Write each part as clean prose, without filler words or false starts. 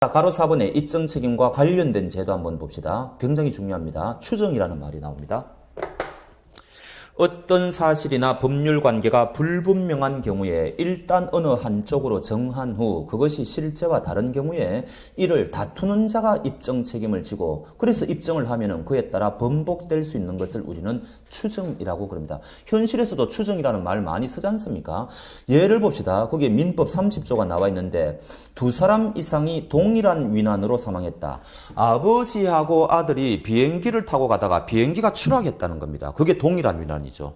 자, 가로 4번의 입증 책임과 관련된 제도 한번 봅시다. 굉장히 중요합니다. 추정이라는 말이 나옵니다. 어떤 사실이나 법률 관계가 불분명한 경우에 일단 어느 한쪽으로 정한 후 그것이 실제와 다른 경우에 이를 다투는 자가 입증 책임을 지고 그래서 입증을 하면은 그에 따라 번복될 수 있는 것을 우리는 추정이라고 그럽니다. 현실에서도 추정이라는 말 많이 쓰지 않습니까? 예를 봅시다. 거기에 민법 30조가 나와 있는데 두 사람 이상이 동일한 위난으로 사망했다. 아버지하고 아들이 비행기를 타고 가다가 비행기가 추락했다는 겁니다. 그게 동일한 위난 이죠.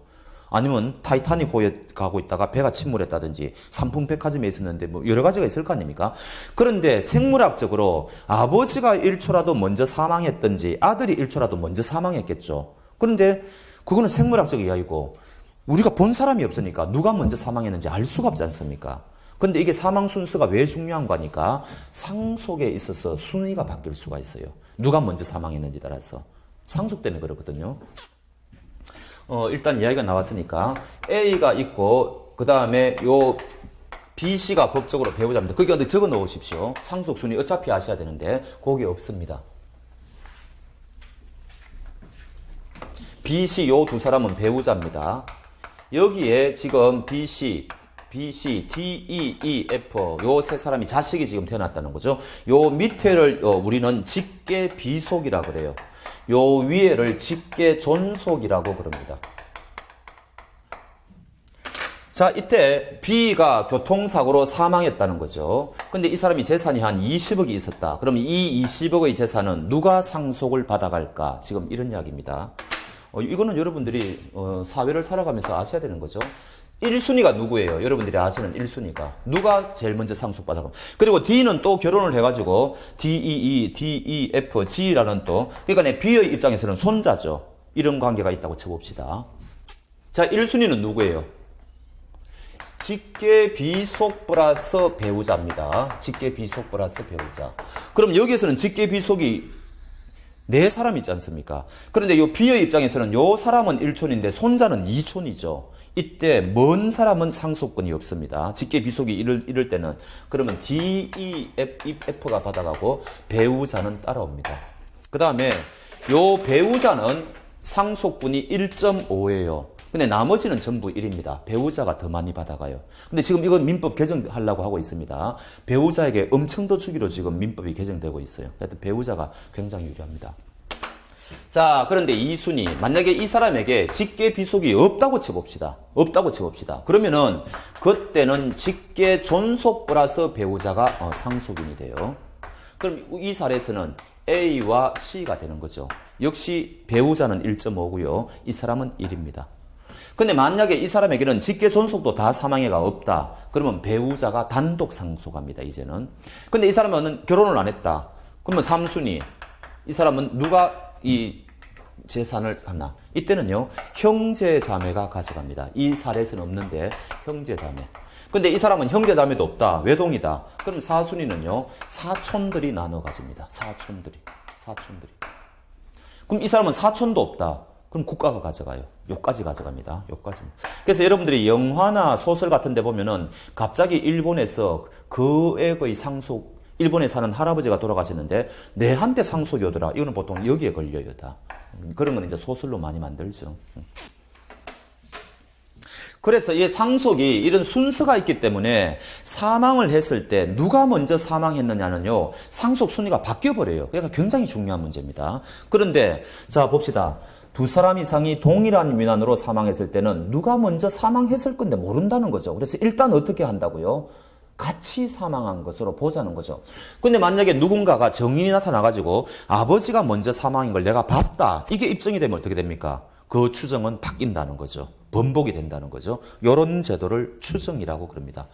아니면 타이타닉 호에 가고 있다가 배가 침몰했다든지 삼풍백화점에 있었는데 뭐 여러 가지가 있을 거 아닙니까? 그런데 생물학적으로 아버지가 1초라도 먼저 사망했든지 아들이 1초라도 먼저 사망했겠죠. 그런데 그거는 생물학적 이야기고 우리가 본 사람이 없으니까 누가 먼저 사망했는지 알 수가 없지 않습니까? 근데 이게 사망 순서가 왜 중요한 거니까 상속에 있어서 순위가 바뀔 수가 있어요. 누가 먼저 사망했는지 따라서. 상속 때문에 그렇거든요. 일단 이야기가 나왔으니까 A가 있고 그 다음에 요 B씨가 법적으로 배우자입니다. 거기 어디 적어 놓으십시오. 상속 순위 어차피 아셔야 되는데 거기 없습니다. B씨 요 두 사람은 배우자입니다. 여기에 지금 BC, D, E, F 요 세 사람이 자식이 지금 태어났다는 거죠. 요 밑에를 우리는 직계 비속이라 그래요. 요 위에를 직계 존속이라고 그럽니다. 자, 이때 B가 교통사고로 사망했다는 거죠. 근데 이 사람이 재산이 한 20억이 있었다. 그럼 이 20억의 재산은 누가 상속을 받아갈까? 지금 이런 이야기입니다. 이거는 여러분들이 사회를 살아가면서 아셔야 되는 거죠. 1순위가 누구예요? 여러분들이 아시는 1순위가. 누가 제일 먼저 상속받아가? 그리고 D는 또 결혼을 해가지고 DEE, DEF, G라는 또 그러니까 B의 입장에서는 손자죠. 이런 관계가 있다고 쳐봅시다. 자, 1순위는 누구예요? 직계 비속 플러스 배우자입니다. 직계 비속 플러스 배우자. 그럼 여기에서는 직계 비속이 네 사람 있지 않습니까? 그런데 요 B의 입장에서는 요 사람은 1촌인데 손자는 2촌이죠. 이때 먼 사람은 상속권이 없습니다. 직계 비속이 이럴 때는 그러면 D, E, F가 받아가고 배우자는 따라옵니다. 그 다음에 요 배우자는 상속분이 1.5예요. 근데 나머지는 전부 1입니다. 배우자가 더 많이 받아가요. 근데 지금 이건 민법 개정하려고 하고 있습니다. 배우자에게 엄청 더 주기로 지금 민법이 개정되고 있어요. 하여튼 배우자가 굉장히 유리합니다. 자, 그런데 2순위. 만약에 이 사람에게 직계 비속이 없다고 쳐봅시다. 없다고 쳐봅시다. 그러면은 그때는 직계 존속 플러스 배우자가 상속인이 돼요. 그럼 이 사례에서는 A와 C가 되는 거죠. 역시 배우자는 1.5고요. 이 사람은 1입니다. 근데 만약에 이 사람에게는 직계 존속도 다 사망해가 없다. 그러면 배우자가 단독 상속합니다, 이제는. 근데 이 사람은 결혼을 안 했다. 그러면 3순위. 이 사람은 누가 이 재산을 하나? 이때는요, 형제자매가 가져갑니다. 이 사례에서는 없는데, 형제자매. 근데 이 사람은 형제자매도 없다. 외동이다. 그럼 4순위는요, 사촌들이 나눠 가집니다. 사촌들이. 그럼 이 사람은 사촌도 없다. 그럼 국가가 가져가요. 요까지 가져갑니다. 요까지. 그래서 여러분들이 영화나 소설 같은 데 보면은 갑자기 일본에서 그액의 상속, 일본에 사는 할아버지가 돌아가셨는데 내한테 상속이 오더라. 이거는 보통 여기에 걸려요, 다. 그런 건 이제 소설로 많이 만들죠. 그래서 이 상속이 이런 순서가 있기 때문에 사망을 했을 때 누가 먼저 사망했느냐는요, 상속 순위가 바뀌어버려요. 그러니까 굉장히 중요한 문제입니다. 그런데, 자, 봅시다. 두 사람 이상이 동일한 위난으로 사망했을 때는 누가 먼저 사망했을 건데 모른다는 거죠. 그래서 일단 어떻게 한다고요? 같이 사망한 것으로 보자는 거죠. 근데 만약에 누군가가 정인이 나타나가지고 아버지가 먼저 사망인 걸 내가 봤다. 이게 입증이 되면 어떻게 됩니까? 그 추정은 바뀐다는 거죠. 번복이 된다는 거죠. 이런 제도를 추정이라고 그럽니다.